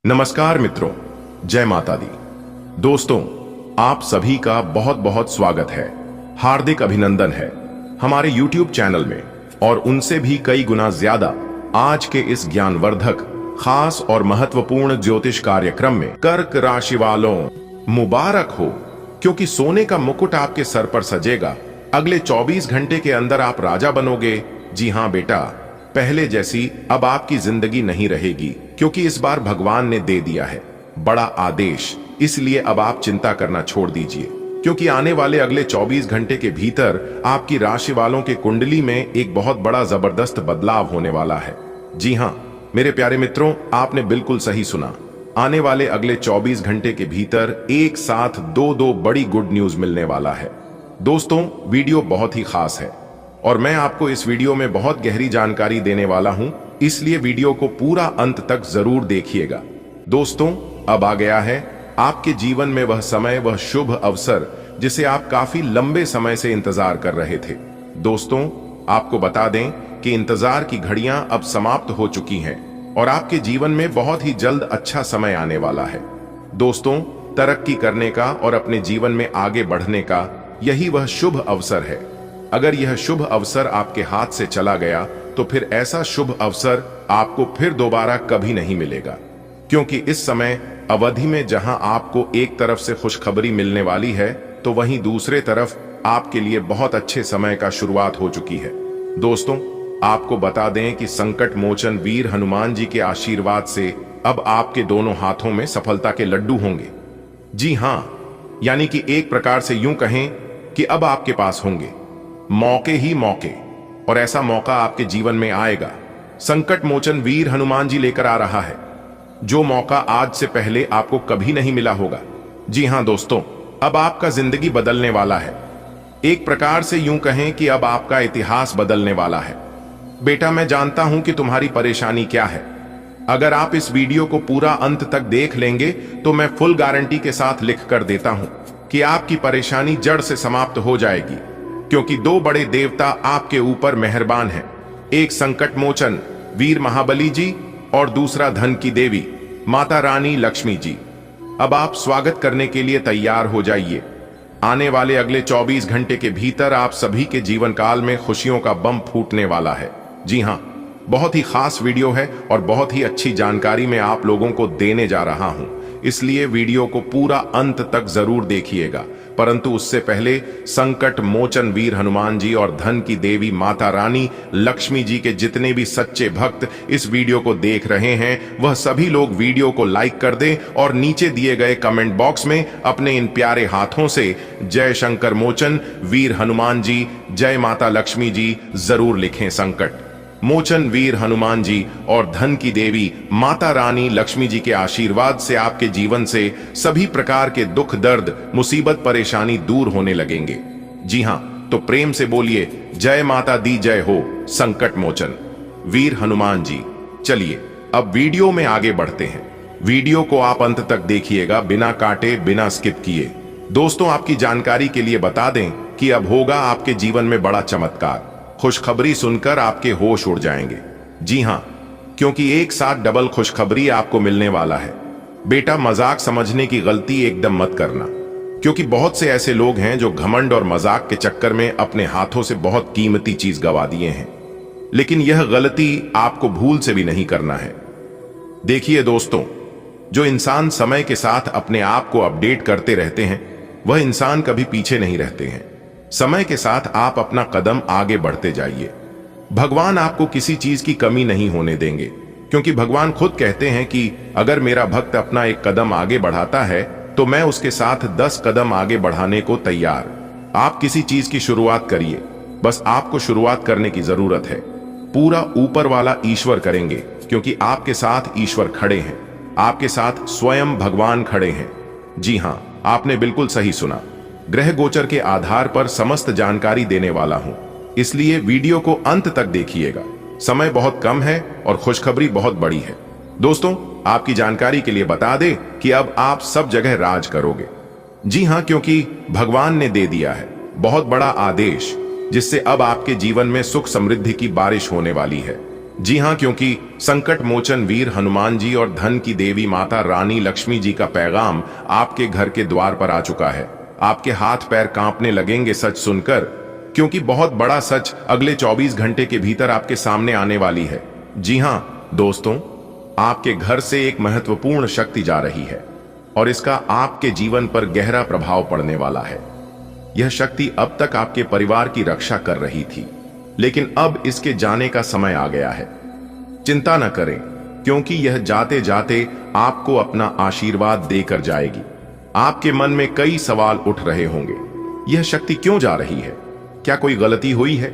नमस्कार मित्रों, जय माता दी। दोस्तों, आप सभी का बहुत बहुत स्वागत है, हार्दिक अभिनंदन है हमारे YouTube चैनल में और उनसे भी कई गुना ज्यादा आज के इस ज्ञानवर्धक, खास और महत्वपूर्ण ज्योतिष कार्यक्रम में। कर्क राशि वालों, मुबारक हो, क्योंकि सोने का मुकुट आपके सर पर सजेगा। अगले 24 घंटे के अंदर आप राजा बनोगे। जी हां बेटा, पहले जैसी अब आपकी जिंदगी नहीं रहेगी, क्योंकि इस बार भगवान ने दे दिया है बड़ा आदेश। इसलिए अब आप चिंता करना छोड़ दीजिए, क्योंकि आने वाले अगले 24 घंटे के भीतर आपकी राशि वालों के कुंडली में एक बहुत बड़ा जबरदस्त बदलाव होने वाला है। जी हां मेरे प्यारे मित्रों, आपने बिल्कुल सही सुना। आने वाले अगले 24 घंटे के भीतर एक साथ दो बड़ी गुड न्यूज मिलने वाला है। दोस्तों, वीडियो बहुत ही खास है और मैं आपको इस वीडियो में बहुत गहरी जानकारी देने वाला हूं, इसलिए वीडियो को पूरा अंत तक जरूर देखिएगा। दोस्तों, अब आ गया है आपके जीवन में वह समय, वह शुभ अवसर जिसे आप काफी लंबे समय से इंतजार कर रहे थे। दोस्तों, आपको बता दें कि इंतजार की घड़ियां अब समाप्त हो चुकी हैं और आपके जीवन में बहुत ही जल्द अच्छा समय आने वाला है। दोस्तों, तरक्की करने का और अपने जीवन में आगे बढ़ने का यही वह शुभ अवसर है। अगर यह शुभ अवसर आपके हाथ से चला गया तो फिर ऐसा शुभ अवसर आपको फिर दोबारा कभी नहीं मिलेगा, क्योंकि इस समय अवधि में जहां आपको एक तरफ से खुशखबरी मिलने वाली है, तो वहीं दूसरे तरफ आपके लिए बहुत अच्छे समय का शुरुआत हो चुकी है। दोस्तों, आपको बता दें कि संकट मोचन वीर हनुमान जी के आशीर्वाद से अब आपके दोनों हाथों में सफलता के लड्डू होंगे। जी हां, यानी कि एक प्रकार से यूं कहें कि अब आपके पास होंगे मौके ही मौके, और ऐसा मौका आपके जीवन में आएगा। संकट मोचन वीर हनुमान जी लेकर आ रहा है, जो मौका आज से पहले आपको कभी नहीं मिला होगा। जी हां दोस्तों, अब आपका जिंदगी बदलने वाला है। एक प्रकार से यूं कहें कि अब आपका इतिहास बदलने वाला है। बेटा, मैं जानता हूं कि तुम्हारी परेशानी क्या है। अगर आप इस वीडियो को पूरा अंत तक देख लेंगे तो मैं फुल गारंटी के साथ लिख कर देता हूं कि आपकी परेशानी जड़ से समाप्त हो जाएगी, क्योंकि दो बड़े देवता आपके ऊपर मेहरबान हैं। एक संकट मोचन वीर महाबली जी और दूसरा धन की देवी माता रानी लक्ष्मी जी। अब आप स्वागत करने के लिए तैयार हो जाइए। आने वाले अगले 24 घंटे के भीतर आप सभी के जीवन काल में खुशियों का बम फूटने वाला है। जी हां, बहुत ही खास वीडियो है और बहुत ही अच्छी जानकारी मैं आप लोगों को देने जा रहा हूं, इसलिए वीडियो को पूरा अंत तक जरूर देखिएगा। परंतु उससे पहले संकट मोचन वीर हनुमान जी और धन की देवी माता रानी लक्ष्मी जी के जितने भी सच्चे भक्त इस वीडियो को देख रहे हैं, वह सभी लोग वीडियो को लाइक कर दें और नीचे दिए गए कमेंट बॉक्स में अपने इन प्यारे हाथों से जय शंकर मोचन वीर हनुमान जी, जय माता लक्ष्मी जी जरूर लिखें। संकट मोचन वीर हनुमान जी और धन की देवी माता रानी लक्ष्मी जी के आशीर्वाद से आपके जीवन से सभी प्रकार के दुख, दर्द, मुसीबत, परेशानी दूर होने लगेंगे। जी हां, तो प्रेम से बोलिए जय माता दी जय हो संकट मोचन वीर हनुमान जी। चलिए अब वीडियो में आगे बढ़ते हैं। वीडियो को आप अंत तक देखिएगा, बिना काटे, बिना स्किप किए। दोस्तों, आपकी जानकारी के लिए बता दें कि अब होगा आपके जीवन में बड़ा चमत्कार। खुशखबरी सुनकर आपके होश उड़ जाएंगे। जी हां, क्योंकि एक साथ डबल खुशखबरी आपको मिलने वाला है। बेटा, मजाक समझने की गलती एकदम मत करना, क्योंकि बहुत से ऐसे लोग हैं जो घमंड और मजाक के चक्कर में अपने हाथों से बहुत कीमती चीज गवा दिए हैं। लेकिन यह गलती आपको भूल से भी नहीं करना है। देखिए दोस्तों, जो इंसान समय के साथ अपने आप को अपडेट करते रहते हैं, वह इंसान कभी पीछे नहीं रहते हैं। समय के साथ आप अपना कदम आगे बढ़ते जाइए। भगवान आपको किसी चीज की कमी नहीं होने देंगे, क्योंकि भगवान खुद कहते हैं कि अगर मेरा भक्त अपना एक कदम आगे बढ़ाता है तो मैं उसके साथ 10 कदम आगे बढ़ाने को तैयार। आप किसी चीज की शुरुआत करिए, बस आपको शुरुआत करने की जरूरत है। पूरा ऊपर वाला ईश्वर करेंगे, क्योंकि आपके साथ ईश्वर खड़े हैं, आपके साथ स्वयं भगवान खड़े हैं। जी हां, आपने बिल्कुल सही सुना। ग्रह गोचर के आधार पर समस्त जानकारी देने वाला हूं, इसलिए वीडियो को अंत तक देखिएगा। समय बहुत कम है और खुशखबरी बहुत बड़ी है। दोस्तों, आपकी जानकारी के लिए बता दें कि अब आप सब जगह राज करोगे। जी हां, क्योंकि भगवान ने दे दिया है बहुत बड़ा आदेश, जिससे अब आपके जीवन में सुख समृद्धि की बारिश होने वाली है। जी हां, क्योंकि संकट मोचन वीर हनुमान जी और धन की देवी माता रानी लक्ष्मी जी का पैगाम आपके घर के द्वार पर आ चुका है। आपके हाथ पैर कांपने लगेंगे सच सुनकर, क्योंकि बहुत बड़ा सच अगले 24 घंटे के भीतर आपके सामने आने वाली है। जी हां दोस्तों, आपके घर से एक महत्वपूर्ण शक्ति जा रही है और इसका आपके जीवन पर गहरा प्रभाव पड़ने वाला है। यह शक्ति अब तक आपके परिवार की रक्षा कर रही थी, लेकिन अब इसके जाने का समय आ गया है। चिंता न करें, क्योंकि यह जाते जाते आपको अपना आशीर्वाद देकर जाएगी। आपके मन में कई सवाल उठ रहे होंगे, यह शक्ति क्यों जा रही है? क्या कोई गलती हुई है?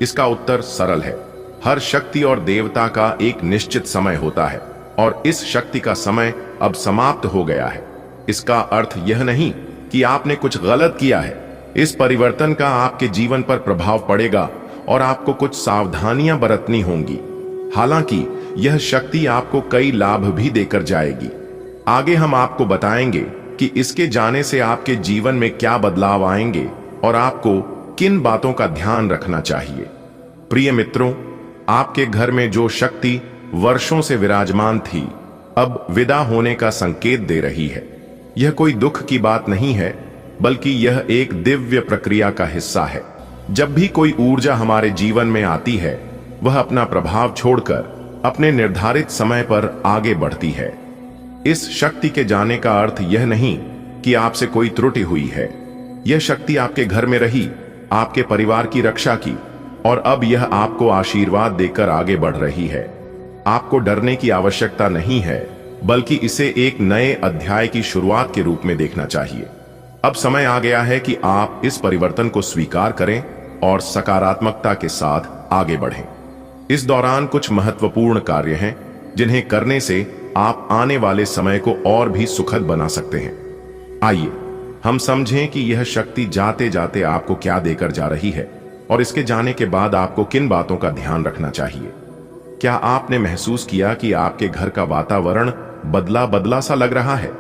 इसका उत्तर सरल है। हर शक्ति और देवता का एक निश्चित समय होता है और इस शक्ति का समय अब समाप्त हो गया है। इसका अर्थ यह नहीं कि आपने कुछ गलत किया है। इस परिवर्तन का आपके जीवन पर प्रभाव पड़ेगा और आपको कुछ सावधानियां बरतनी होंगी। हालांकि यह शक्ति आपको कई लाभ भी देकर जाएगी। आगे हम आपको बताएंगे कि इसके जाने से आपके जीवन में क्या बदलाव आएंगे और आपको किन बातों का ध्यान रखना चाहिए। प्रिय मित्रों, आपके घर में जो शक्ति वर्षों से विराजमान थी, अब विदा होने का संकेत दे रही है। यह कोई दुख की बात नहीं है, बल्कि यह एक दिव्य प्रक्रिया का हिस्सा है। जब भी कोई ऊर्जा हमारे जीवन में आती है, वह अपना प्रभाव छोड़कर अपने निर्धारित समय पर आगे बढ़ती है। इस शक्ति के जाने का अर्थ यह नहीं कि आपसे कोई त्रुटि हुई है। यह शक्ति आपके घर में रही, आपके परिवार की रक्षा की और अब यह आपको आशीर्वाद देकर आगे बढ़ रही है। आपको डरने की आवश्यकता नहीं है, बल्कि इसे एक नए अध्याय की शुरुआत के रूप में देखना चाहिए। अब समय आ गया है कि आप इस परिवर्तन को स्वीकार करें और सकारात्मकता के साथ आगे बढ़ें। इस दौरान कुछ महत्वपूर्ण कार्य हैं जिन्हें करने से आप आने वाले समय को और भी सुखद बना सकते हैं। आइए हम समझें कि यह शक्ति जाते जाते आपको क्या देकर जा रही है और इसके जाने के बाद आपको किन बातों का ध्यान रखना चाहिए। क्या आपने महसूस किया कि आपके घर का वातावरण बदला बदला सा लग रहा है?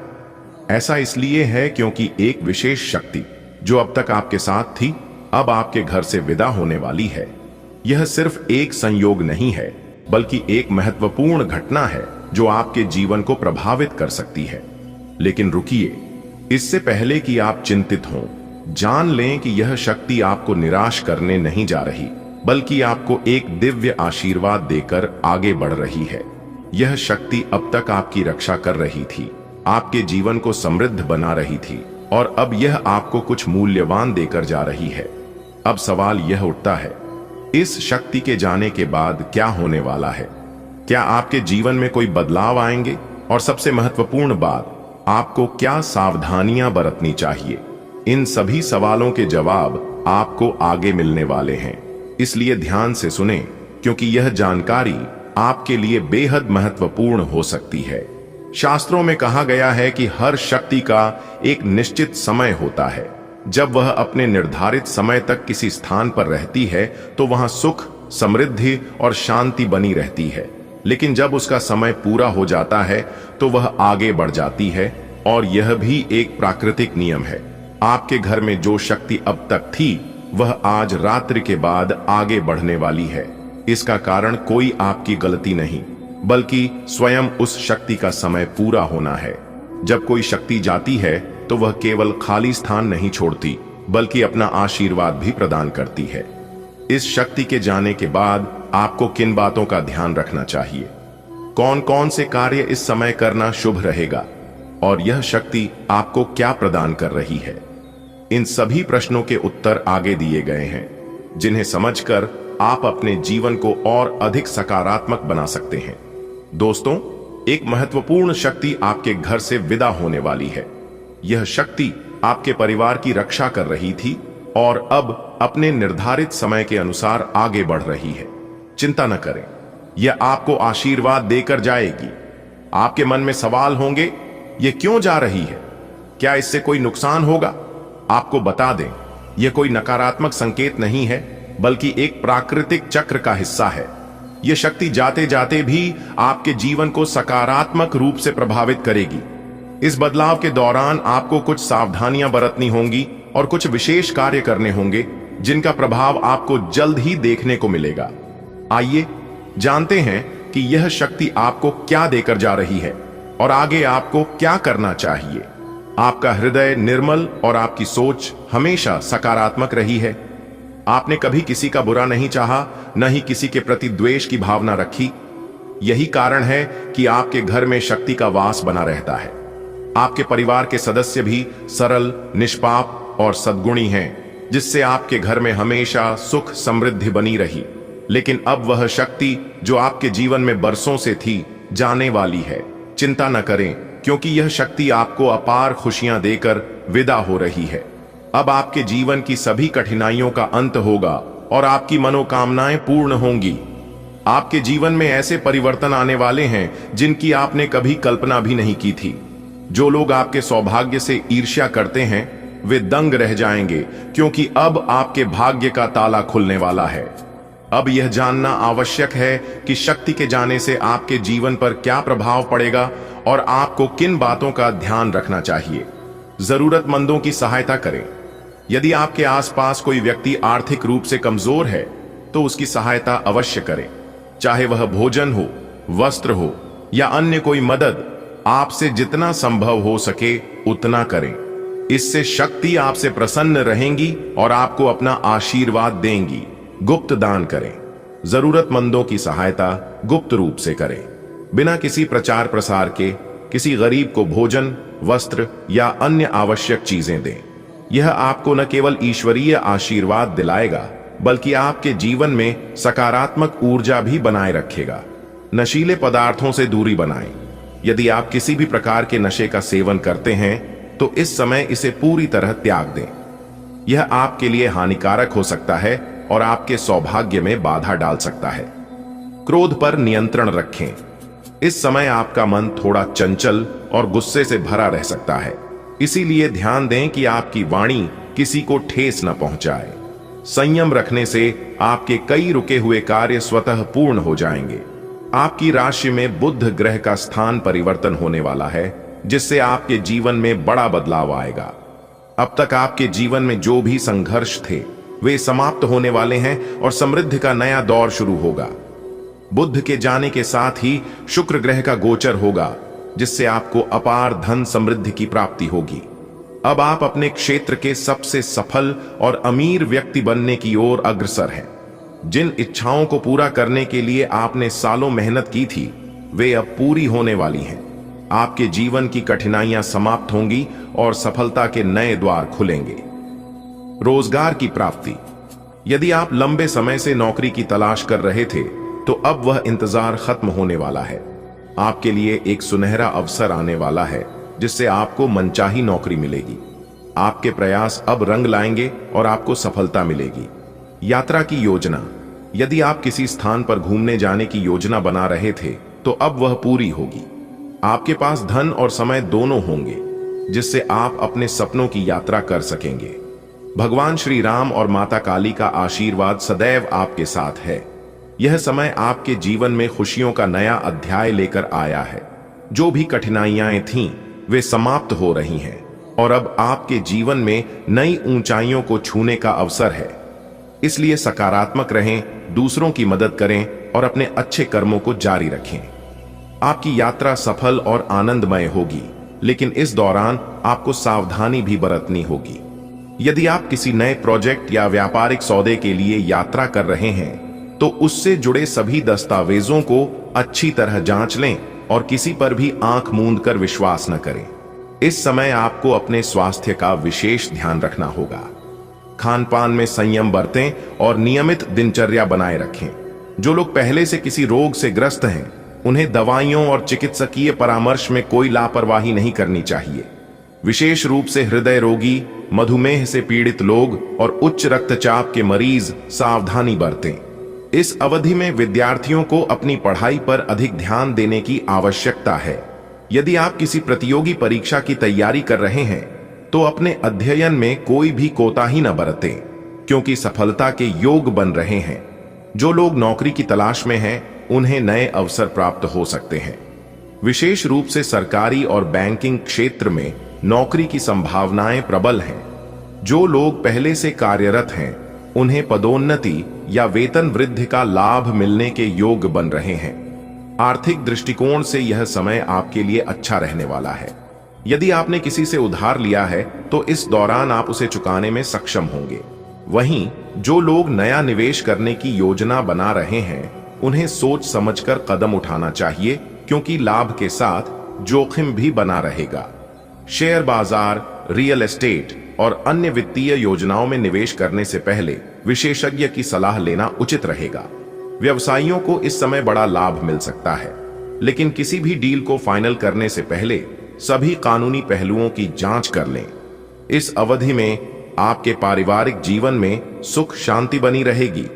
ऐसा इसलिए है क्योंकि एक विशेष शक्ति जो अब तक आपके साथ थी, अब आपके घर से विदा होने वाली है। यह सिर्फ एक संयोग नहीं है, बल्कि एक महत्वपूर्ण घटना है जो आपके जीवन को प्रभावित कर सकती है। लेकिन रुकिए, इससे पहले कि आप चिंतित हों, जान लें कि यह शक्ति आपको निराश करने नहीं जा रही, बल्कि आपको एक दिव्य आशीर्वाद देकर आगे बढ़ रही है। यह शक्ति अब तक आपकी रक्षा कर रही थी, आपके जीवन को समृद्ध बना रही थी और अब यह आपको कुछ मूल्यवान देकर जा रही है। अब सवाल यह उठता है, इस शक्ति के जाने के बाद क्या होने वाला है? क्या आपके जीवन में कोई बदलाव आएंगे? और सबसे महत्वपूर्ण बात, आपको क्या सावधानियां बरतनी चाहिए? इन सभी सवालों के जवाब आपको आगे मिलने वाले हैं, इसलिए ध्यान से सुने, क्योंकि यह जानकारी आपके लिए बेहद महत्वपूर्ण हो सकती है। शास्त्रों में कहा गया है कि हर शक्ति का एक निश्चित समय होता है। जब वह अपने निर्धारित समय तक किसी स्थान पर रहती है तो वहां सुख, समृद्धि और शांति बनी रहती है। लेकिन जब उसका समय पूरा हो जाता है तो वह आगे बढ़ जाती है और यह भी एक प्राकृतिक नियम है। आपके घर में जो शक्ति अब तक थी, वह आज रात्रि के बाद आगे बढ़ने वाली है। इसका कारण कोई आपकी गलती नहीं, बल्कि स्वयं उस शक्ति का समय पूरा होना है। जब कोई शक्ति जाती है तो वह केवल खाली स्थान नहीं छोड़ती, बल्कि अपना आशीर्वाद भी प्रदान करती है। इस शक्ति के जाने के बाद आपको किन बातों का ध्यान रखना चाहिए? कौन कौन से कार्य इस समय करना शुभ रहेगा? और यह शक्ति आपको क्या प्रदान कर रही है? इन सभी प्रश्नों के उत्तर आगे दिए गए हैं, जिन्हें समझकर आप अपने जीवन को और अधिक सकारात्मक बना सकते हैं। दोस्तों, एक महत्वपूर्ण शक्ति आपके घर से विदा होने वाली है। यह शक्ति आपके परिवार की रक्षा कर रही थी और अब अपने निर्धारित समय के अनुसार आगे बढ़ रही है। चिंता न करें, यह आपको आशीर्वाद देकर जाएगी। आपके मन में सवाल होंगे, यह क्यों जा रही है? क्या इससे कोई नुकसान होगा? आपको बता दें, यह कोई नकारात्मक संकेत नहीं है, बल्कि एक प्राकृतिक चक्र का हिस्सा है। यह शक्ति जाते जाते भी आपके जीवन को सकारात्मक रूप से प्रभावित करेगी। इस बदलाव के दौरान आपको कुछ सावधानियां बरतनी होंगी और कुछ विशेष कार्य करने होंगे, जिनका प्रभाव आपको जल्द ही देखने को मिलेगा। आइए जानते हैं कि यह शक्ति आपको क्या देकर जा रही है और आगे आपको क्या करना चाहिए। आपका हृदय निर्मल और आपकी सोच हमेशा सकारात्मक रही है। आपने कभी किसी का बुरा नहीं चाहा, न ही किसी के प्रति द्वेष की भावना रखी। यही कारण है कि आपके घर में शक्ति का वास बना रहता है। आपके परिवार के सदस्य भी सरल, निष्पाप और सद्गुणी हैं, जिससे आपके घर में हमेशा सुख समृद्धि बनी रही। लेकिन अब वह शक्ति जो आपके जीवन में बरसों से थी, जाने वाली है। चिंता न करें, क्योंकि यह शक्ति आपको अपार खुशियां देकर विदा हो रही है। अब आपके जीवन की सभी कठिनाइयों का अंत होगा और आपकी मनोकामनाएं पूर्ण होंगी। आपके जीवन में ऐसे परिवर्तन आने वाले हैं जिनकी आपने कभी कल्पना भी नहीं की थी। जो लोग आपके सौभाग्य से ईर्ष्या करते हैं, वे दंग रह जाएंगे, क्योंकि अब आपके भाग्य का ताला खुलने वाला है। अब यह जानना आवश्यक है कि शक्ति के जाने से आपके जीवन पर क्या प्रभाव पड़ेगा और आपको किन बातों का ध्यान रखना चाहिए। जरूरतमंदों की सहायता करें। यदि आपके आसपास कोई व्यक्ति आर्थिक रूप से कमजोर है, तो उसकी सहायता अवश्य करें। चाहे वह भोजन हो, वस्त्र हो या अन्य कोई मदद, आपसे जितना संभव हो सके उतना करें। इससे शक्ति आपसे प्रसन्न रहेंगी और आपको अपना आशीर्वाद देंगी। गुप्त दान करें। जरूरतमंदों की सहायता गुप्त रूप से करें, बिना किसी प्रचार प्रसार के। किसी गरीब को भोजन, वस्त्र या अन्य आवश्यक चीजें दें। यह आपको न केवल ईश्वरीय आशीर्वाद दिलाएगा, बल्कि आपके जीवन में सकारात्मक ऊर्जा भी बनाए रखेगा। नशीले पदार्थों से दूरी बनाएं। यदि आप किसी भी प्रकार के नशे का सेवन करते हैं, तो इस समय इसे पूरी तरह त्याग दें। यह आपके लिए हानिकारक हो सकता है और आपके सौभाग्य में बाधा डाल सकता है। क्रोध पर नियंत्रण रखें। इस समय आपका मन थोड़ा चंचल और गुस्से से भरा रह सकता है, इसीलिए ध्यान दें कि आपकी वाणी किसी को ठेस न पहुंचाए। संयम रखने से आपके कई रुके हुए कार्य स्वतः पूर्ण हो जाएंगे। आपकी राशि में बुध ग्रह का स्थान परिवर्तन होने वाला है, जिससे आपके जीवन में बड़ा बदलाव आएगा। अब तक आपके जीवन में जो भी संघर्ष थे, वे समाप्त होने वाले हैं और समृद्धि का नया दौर शुरू होगा। बुध के जाने के साथ ही शुक्र ग्रह का गोचर होगा, जिससे आपको अपार धन समृद्धि की प्राप्ति होगी। अब आप अपने क्षेत्र के सबसे सफल और अमीर व्यक्ति बनने की ओर अग्रसर हैं। जिन इच्छाओं को पूरा करने के लिए आपने सालों मेहनत की थी, वे अब पूरी होने वाली हैं। आपके जीवन की कठिनाइयां समाप्त होंगी और सफलता के नए द्वार खुलेंगे। रोजगार की प्राप्ति। यदि आप लंबे समय से नौकरी की तलाश कर रहे थे, तो अब वह इंतजार खत्म होने वाला है। आपके लिए एक सुनहरा अवसर आने वाला है, जिससे आपको मनचाही नौकरी मिलेगी। आपके प्रयास अब रंग लाएंगे और आपको सफलता मिलेगी। यात्रा की योजना। यदि आप किसी स्थान पर घूमने जाने की योजना बना रहे थे, तो अब वह पूरी होगी। आपके पास धन और समय दोनों होंगे, जिससे आप अपने सपनों की यात्रा कर सकेंगे। भगवान श्री राम और माता काली का आशीर्वाद सदैव आपके साथ है। यह समय आपके जीवन में खुशियों का नया अध्याय लेकर आया है। जो भी कठिनाइयां थीं, वे समाप्त हो रही हैं और अब आपके जीवन में नई ऊंचाइयों को छूने का अवसर है। इसलिए सकारात्मक रहें, दूसरों की मदद करें और अपने अच्छे कर्मों को जारी रखें। आपकी यात्रा सफल और आनंदमय होगी, लेकिन इस दौरान आपको सावधानी भी बरतनी होगी। यदि आप किसी नए प्रोजेक्ट या व्यापारिक सौदे के लिए यात्रा कर रहे हैं, तो उससे जुड़े सभी दस्तावेजों को अच्छी तरह जांच लें और किसी पर भी आंख मूंद कर विश्वास न करें। इस समय आपको अपने स्वास्थ्य का विशेष ध्यान रखना होगा। खान पान में संयम बरतें और नियमित दिनचर्या बनाए रखें। जो लोग पहले से किसी रोग से ग्रस्त हैं, उन्हें दवाइयों और चिकित्सकीय परामर्श में कोई लापरवाही नहीं करनी चाहिए। विशेष रूप से हृदय रोगी, मधुमेह से पीड़ित लोग और उच्च रक्तचाप के मरीज सावधानी बरतें। इस अवधि में विद्यार्थियों को अपनी पढ़ाई पर अधिक ध्यान देने की आवश्यकता है। यदि आप किसी प्रतियोगी परीक्षा की तैयारी कर रहे हैं, तो अपने अध्ययन में कोई भी कोताही न बरतें, क्योंकि सफलता के योग बन रहे हैं। जो लोग नौकरी की तलाश में हैं, उन्हें नए अवसर प्राप्त हो सकते हैं। विशेष रूप से सरकारी और बैंकिंग क्षेत्र में नौकरी की संभावनाएं प्रबल हैं। जो लोग पहले से कार्यरत हैं, उन्हें पदोन्नति या वेतन वृद्धि का लाभ मिलने के योग्य बन रहे हैं। आर्थिक दृष्टिकोण से यह समय आपके लिए अच्छा रहने वाला है। यदि आपने किसी से उधार लिया है तो इस दौरान आप उसे चुकाने में सक्षम होंगे। वहीं जो लोग नया निवेश करने की योजना बना रहे हैं, उन्हें सोच समझकर कदम उठाना चाहिए, क्योंकि लाभ के साथ जोखिम भी बना रहेगा। शेयर बाजार, रियल एस्टेट और अन्य वित्तीय योजनाओं में निवेश करने से पहले विशेषज्ञ की सलाह लेना उचित रहेगा। व्यवसायियों को इस समय बड़ा लाभ मिल सकता है, लेकिन किसी भी डील को फाइनल करने से पहले सभी कानूनी पहलुओं की जांच कर लें। इस अवधि में आपके पारिवारिक जीवन में सुख शांति बनी रहेगी।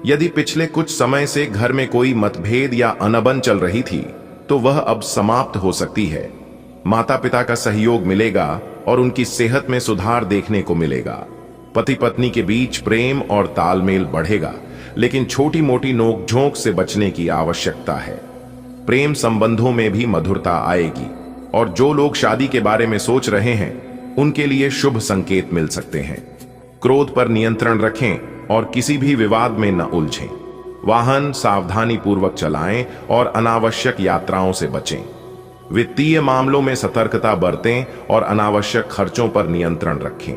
यदि पिछले कुछ समय से घर में कोई मतभेद या अनबन चल रही थी, तो वह अब समाप्त हो सकती है। माता पिता का सहयोग मिलेगा और उनकी सेहत में सुधार देखने को मिलेगा। पति पत्नी के बीच प्रेम और तालमेल बढ़ेगा, लेकिन छोटी मोटी नोकझोंक से बचने की आवश्यकता है। प्रेम संबंधों में भी मधुरता आएगी और जो लोग शादी के बारे में सोच रहे हैं, उनके लिए शुभ संकेत मिल सकते हैं। क्रोध पर नियंत्रण रखें और किसी भी विवाद में न उलझें। वाहन सावधानी पूर्वक चलाएं और अनावश्यक यात्राओं से बचें। वित्तीय मामलों में सतर्कता बरतें और अनावश्यक खर्चों पर नियंत्रण रखें।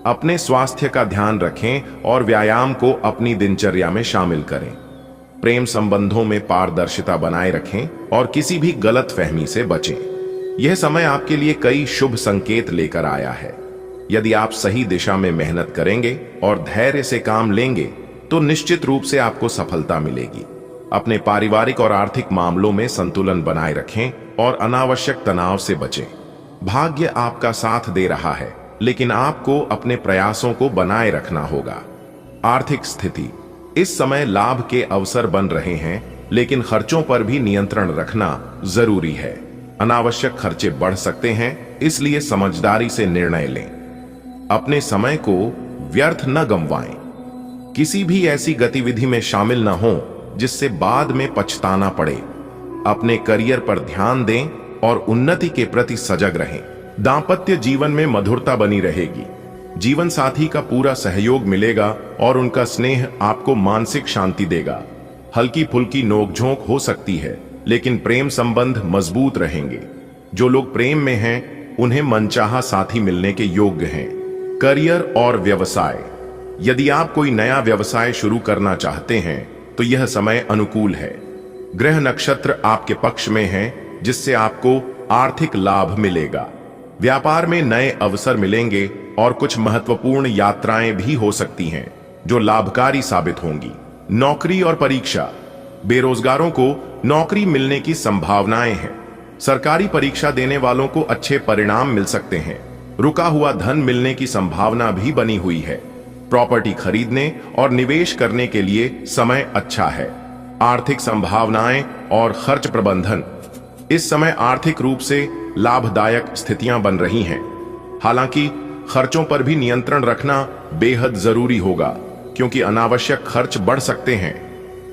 अपने स्वास्थ्य का ध्यान रखें और व्यायाम को अपनी दिनचर्या में शामिल करें। प्रेम संबंधों में पारदर्शिता बनाए रखें और किसी भी गलतफहमी से बचें। यह समय आपके लिए कई शुभ संकेत लेकर आया है। यदि आप सही दिशा में मेहनत करेंगे और धैर्य से काम लेंगे, तो निश्चित रूप से आपको सफलता मिलेगी। अपने पारिवारिक और आर्थिक मामलों में संतुलन बनाए रखें और अनावश्यक तनाव से बचें। भाग्य आपका साथ दे रहा है, लेकिन आपको अपने प्रयासों को बनाए रखना होगा। आर्थिक स्थिति, इस समय लाभ के अवसर बन रहे हैं, लेकिन खर्चों पर भी नियंत्रण रखना जरूरी है। अनावश्यक खर्चे बढ़ सकते हैं, इसलिए समझदारी से निर्णय लें। अपने समय को व्यर्थ न गंवाएं। किसी भी ऐसी गतिविधि में शामिल न हो जिससे बाद में पछताना पड़े। अपने करियर पर ध्यान दें और उन्नति के प्रति सजग रहें। दांपत्य जीवन में मधुरता बनी रहेगी। जीवन साथी का पूरा सहयोग मिलेगा और उनका स्नेह आपको मानसिक शांति देगा। हल्की फुल्की नोकझोंक हो सकती है, लेकिन प्रेम संबंध मजबूत रहेंगे। जो लोग प्रेम में हैं, उन्हें मनचाहा साथी मिलने के योग्य हैं। करियर और व्यवसाय, यदि आप कोई नया व्यवसाय शुरू करना चाहते हैं तो यह समय अनुकूल है। ग्रह नक्षत्र आपके पक्ष में हैं, जिससे आपको आर्थिक लाभ मिलेगा। व्यापार में नए अवसर मिलेंगे और कुछ महत्वपूर्ण यात्राएं भी हो सकती हैं, जो लाभकारी साबित होंगी। नौकरी और परीक्षा, बेरोजगारों को नौकरी मिलने की संभावनाएं हैं। सरकारी परीक्षा देने वालों को अच्छे परिणाम मिल सकते हैं। रुका हुआ धन मिलने की संभावना भी बनी हुई है। प्रॉपर्टी खरीदने और निवेश करने के लिए समय अच्छा है। आर्थिक संभावनाएं और खर्च प्रबंधन, इस समय आर्थिक रूप से लाभदायक स्थितियां बन रही हैं। हालांकि खर्चों पर भी नियंत्रण रखना बेहद जरूरी होगा, क्योंकि अनावश्यक खर्च बढ़ सकते हैं।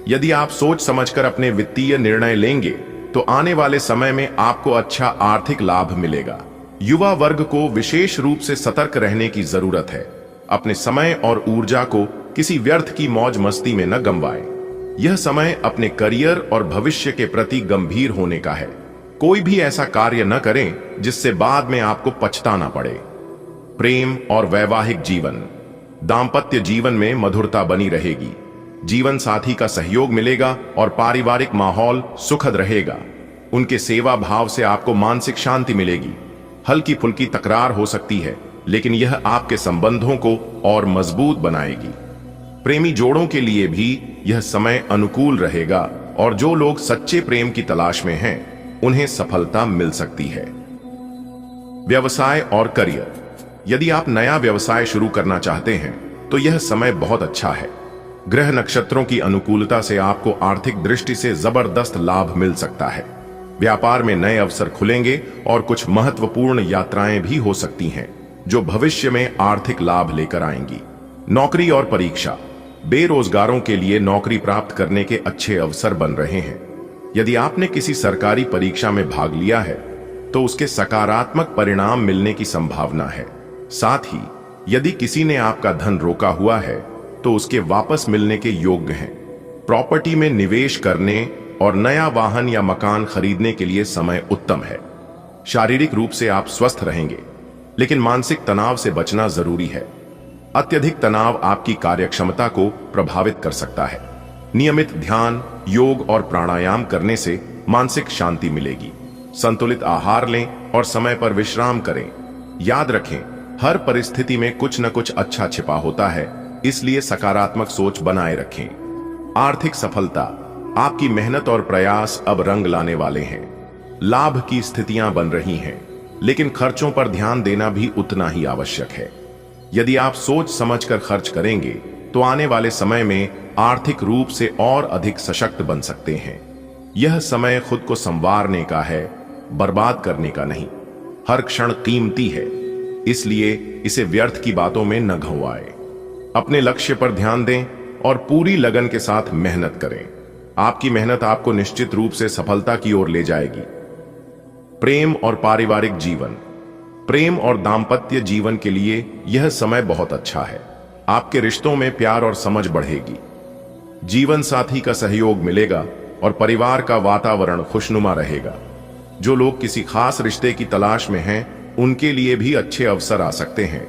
यदि आप सोच समझकर अपने वित्तीय निर्णय लेंगे तो आने वाले समय में आपको अच्छा आर्थिक लाभ मिलेगा। युवा वर्ग को विशेष रूप से सतर्क रहने की जरूरत है। अपने समय और ऊर्जा को किसी व्यर्थ की मौज मस्ती में न गंवाएं। यह समय अपने करियर और भविष्य के प्रति गंभीर होने का है। कोई भी ऐसा कार्य न करें जिससे बाद में आपको पछताना पड़े। प्रेम और वैवाहिक जीवन, दांपत्य जीवन में मधुरता बनी रहेगी। जीवन साथी का सहयोग मिलेगा और पारिवारिक माहौल सुखद रहेगा। उनके सेवा भाव से आपको मानसिक शांति मिलेगी। हल्की फुल्की तकरार हो सकती है, लेकिन यह आपके संबंधों को और मजबूत बनाएगी। प्रेमी जोड़ों के लिए भी यह समय अनुकूल रहेगा और जो लोग सच्चे प्रेम की तलाश में हैं, उन्हें सफलता मिल सकती है। व्यवसाय और करियर, यदि आप नया व्यवसाय शुरू करना चाहते हैं तो यह समय बहुत अच्छा है। ग्रह नक्षत्रों की अनुकूलता से आपको आर्थिक दृष्टि से जबरदस्त लाभ मिल सकता है। व्यापार में नए अवसर खुलेंगे और कुछ महत्वपूर्ण यात्राएं भी हो सकती हैं, जो भविष्य में आर्थिक लाभ लेकर आएंगी। नौकरी और परीक्षा, बेरोजगारों के लिए नौकरी प्राप्त करने के अच्छे अवसर बन रहे हैं। यदि आपने किसी सरकारी परीक्षा में भाग लिया है तो उसके सकारात्मक परिणाम मिलने की संभावना है। साथ ही यदि किसी ने आपका धन रोका हुआ है तो उसके वापस मिलने के योग्य हैं। प्रॉपर्टी में निवेश करने और नया वाहन या मकान खरीदने के लिए समय उत्तम है। शारीरिक रूप से आप स्वस्थ रहेंगे, लेकिन मानसिक तनाव से बचना जरूरी है। अत्यधिक तनाव आपकी कार्यक्षमता को प्रभावित कर सकता है। नियमित ध्यान, योग और प्राणायाम करने से मानसिक शांति मिलेगी। संतुलित आहार लें और समय पर विश्राम करें। याद रखें, हर परिस्थिति में कुछ न कुछ अच्छा छिपा होता है, इसलिए सकारात्मक सोच बनाए रखें। आर्थिक सफलता, आपकी मेहनत और प्रयास अब रंग लाने वाले हैं। लाभ की स्थितियां बन रही हैं, लेकिन खर्चों पर ध्यान देना भी उतना ही आवश्यक है। यदि आप सोच समझकर खर्च करेंगे तो आने वाले समय में आर्थिक रूप से और अधिक सशक्त बन सकते हैं। यह समय खुद को संवारने का है, बर्बाद करने का नहीं। हर क्षण कीमती है, इसलिए इसे व्यर्थ की बातों में न घुमाएं। अपने लक्ष्य पर ध्यान दें और पूरी लगन के साथ मेहनत करें। आपकी मेहनत आपको निश्चित रूप से सफलता की ओर ले जाएगी। प्रेम और पारिवारिक जीवन, प्रेम और दाम्पत्य जीवन के लिए यह समय बहुत अच्छा है। आपके रिश्तों में प्यार और समझ बढ़ेगी। जीवन साथी का सहयोग मिलेगा और परिवार का वातावरण खुशनुमा रहेगा। जो लोग किसी खास रिश्ते की तलाश में हैं, उनके लिए भी अच्छे अवसर आ सकते हैं।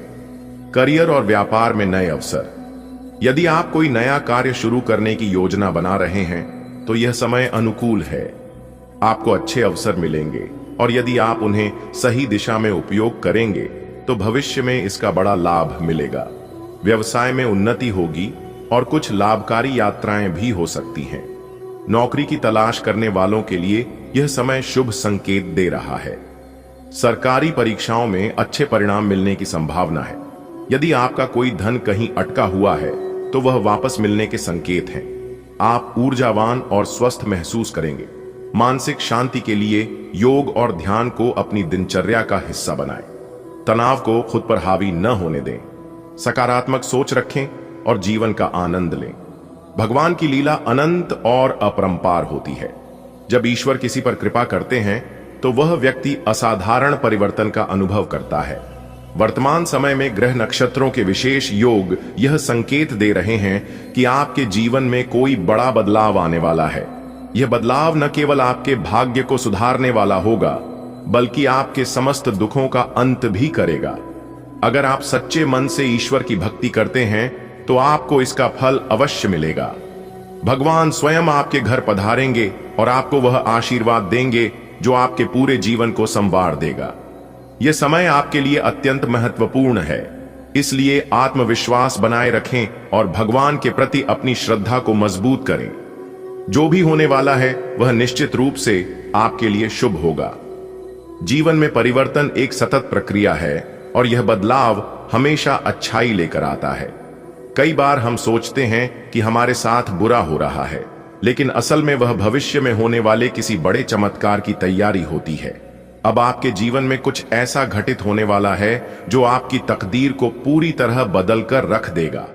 करियर और व्यापार में नए अवसर, यदि आप कोई नया कार्य शुरू करने की योजना बना रहे हैं तो यह समय अनुकूल है। आपको अच्छे अवसर मिलेंगे और यदि आप उन्हें सही दिशा में उपयोग करेंगे तो भविष्य में इसका बड़ा लाभ मिलेगा। व्यवसाय में उन्नति होगी और कुछ लाभकारी यात्राएं भी हो सकती हैं। नौकरी की तलाश करने वालों के लिए यह समय शुभ संकेत दे रहा है। सरकारी परीक्षाओं में अच्छे परिणाम मिलने की संभावना है। यदि आपका कोई धन कहीं अटका हुआ है तो वह वापस मिलने के संकेत हैं। आप ऊर्जावान और स्वस्थ महसूस करेंगे। मानसिक शांति के लिए योग और ध्यान को अपनी दिनचर्या का हिस्सा बनाएं। तनाव को खुद पर हावी न होने दें। सकारात्मक सोच रखें और जीवन का आनंद लें। भगवान की लीला अनंत और अपरंपार होती है। जब ईश्वर किसी पर कृपा करते हैं तो वह व्यक्ति असाधारण परिवर्तन का अनुभव करता है। वर्तमान समय में ग्रह नक्षत्रों के विशेष योग यह संकेत दे रहे हैं कि आपके जीवन में कोई बड़ा बदलाव आने वाला है। यह बदलाव न केवल आपके भाग्य को सुधारने वाला होगा, बल्कि आपके समस्त दुखों का अंत भी करेगा। अगर आप सच्चे मन से ईश्वर की भक्ति करते हैं तो आपको इसका फल अवश्य मिलेगा। भगवान स्वयं आपके घर पधारेंगे और आपको वह आशीर्वाद देंगे जो आपके पूरे जीवन को संवार देगा। यह समय आपके लिए अत्यंत महत्वपूर्ण है, इसलिए आत्मविश्वास बनाए रखें और भगवान के प्रति अपनी श्रद्धा को मजबूत करें। जो भी होने वाला है वह निश्चित रूप से आपके लिए शुभ होगा। जीवन में परिवर्तन एक सतत प्रक्रिया है और यह बदलाव हमेशा अच्छाई लेकर आता है। कई बार हम सोचते हैं कि हमारे साथ बुरा हो रहा है, लेकिन असल में वह भविष्य में होने वाले किसी बड़े चमत्कार की तैयारी होती है। अब आपके जीवन में कुछ ऐसा घटित होने वाला है जो आपकी तकदीर को पूरी तरह बदल कर रख देगा।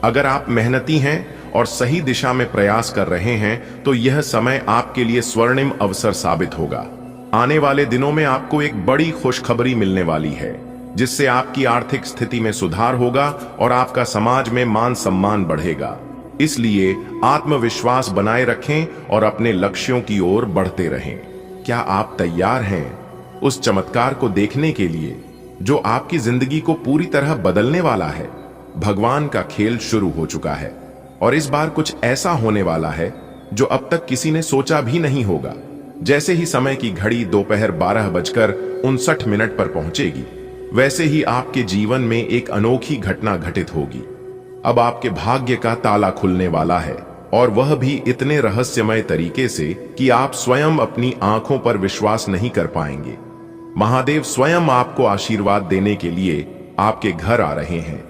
अगर आप मेहनती हैं और सही दिशा में प्रयास कर रहे हैं तो यह समय आपके लिए स्वर्णिम अवसर साबित होगा। आने वाले दिनों में आपको एक बड़ी खुशखबरी मिलने वाली है, जिससे आपकी आर्थिक स्थिति में सुधार होगा और आपका समाज में मान सम्मान बढ़ेगा। इसलिए आत्मविश्वास बनाए रखें और अपने लक्ष्यों की ओर बढ़ते रहें। क्या आप तैयार हैं उस चमत्कार को देखने के लिए जो आपकी जिंदगी को पूरी तरह बदलने वाला है? भगवान का खेल शुरू हो चुका है और इस बार कुछ ऐसा होने वाला है जो अब तक किसी ने सोचा भी नहीं होगा। जैसे ही समय की घड़ी दोपहर 12:59 पर पहुंचेगी, वैसे ही आपके जीवन में एक अनोखी घटना घटित होगी। अब आपके भाग्य का ताला खुलने वाला है और वह भी इतने रहस्यमय तरीके से कि आप स्वयं अपनी आंखों पर विश्वास नहीं कर पाएंगे। महादेव स्वयं आपको आशीर्वाद देने के लिए आपके घर आ रहे हैं।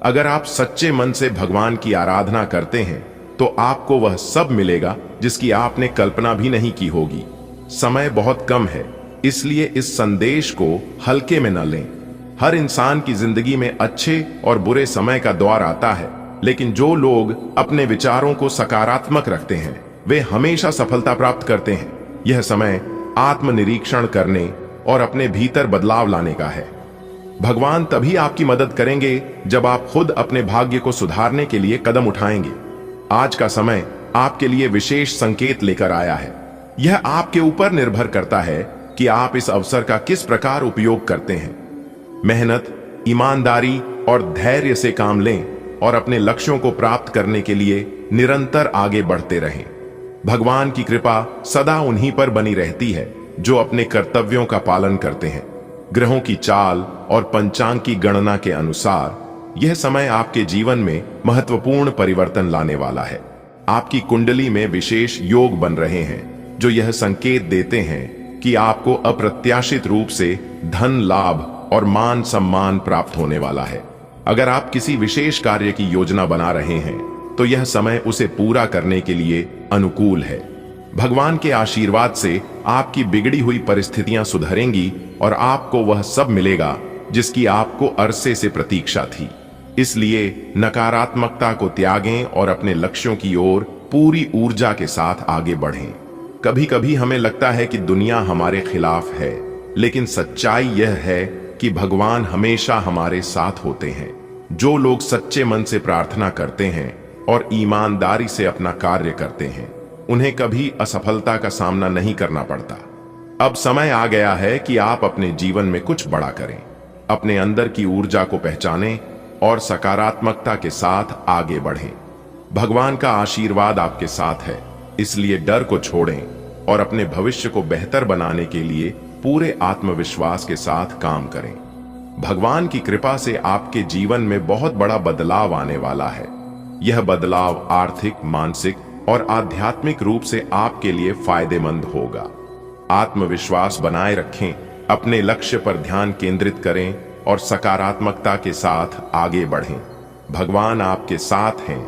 अगर आप सच्चे मन से भगवान की आराधना करते हैं तो आपको वह सब मिलेगा जिसकी आपने कल्पना भी नहीं की होगी। समय बहुत कम है, इसलिए इस संदेश को हल्के में न लें। हर इंसान की जिंदगी में अच्छे और बुरे समय का दौर आता है, लेकिन जो लोग अपने विचारों को सकारात्मक रखते हैं वे हमेशा सफलता प्राप्त करते हैं। यह समय आत्मनिरीक्षण करने और अपने भीतर बदलाव लाने का है। भगवान तभी आपकी मदद करेंगे जब आप खुद अपने भाग्य को सुधारने के लिए कदम उठाएंगे। आज का समय आपके लिए विशेष संकेत लेकर आया है। यह आपके ऊपर निर्भर करता है कि आप इस अवसर का किस प्रकार उपयोग करते हैं। मेहनत, ईमानदारी और धैर्य से काम लें और अपने लक्ष्यों को प्राप्त करने के लिए निरंतर आगे बढ़ते रहें। भगवान की कृपा सदा उन्हीं पर बनी रहती है जो अपने कर्तव्यों का पालन करते हैं। ग्रहों की चाल और पंचांग की गणना के अनुसार यह समय आपके जीवन में महत्वपूर्ण परिवर्तन लाने वाला है। आपकी कुंडली में विशेष योग बन रहे हैं जो यह संकेत देते हैं कि आपको अप्रत्याशित रूप से धन लाभ और मान सम्मान प्राप्त होने वाला है। अगर आप किसी विशेष कार्य की योजना बना रहे हैं तो यह समय उसे पूरा करने के लिए अनुकूल है। भगवान के आशीर्वाद से आपकी बिगड़ी हुई परिस्थितियां सुधरेंगी और आपको वह सब मिलेगा जिसकी आपको अरसे से प्रतीक्षा थी। इसलिए नकारात्मकता को त्यागें और अपने लक्ष्यों की ओर पूरी ऊर्जा के साथ आगे बढ़ें। कभी कभी हमें लगता है कि दुनिया हमारे खिलाफ है, लेकिन सच्चाई यह है कि भगवान हमेशा हमारे साथ होते हैं। जो लोग सच्चे मन से प्रार्थना करते हैं और ईमानदारी से अपना कार्य करते हैं, उन्हें कभी असफलता का सामना नहीं करना पड़ता। अब समय आ गया है कि आप अपने जीवन में कुछ बड़ा करें, अपने अंदर की ऊर्जा को पहचानें और सकारात्मकता के साथ आगे बढ़ें। भगवान का आशीर्वाद आपके साथ है, इसलिए डर को छोड़ें और अपने भविष्य को बेहतर बनाने के लिए पूरे आत्मविश्वास के साथ काम करें। भगवान की कृपा से आपके जीवन में बहुत बड़ा बदलाव आने वाला है। यह बदलाव आर्थिक, मानसिक और आध्यात्मिक रूप से आपके लिए फायदेमंद होगा। आत्मविश्वास बनाए रखें, अपने लक्ष्य पर ध्यान केंद्रित करें और सकारात्मकता के साथ आगे बढ़ें। भगवान आपके साथ हैं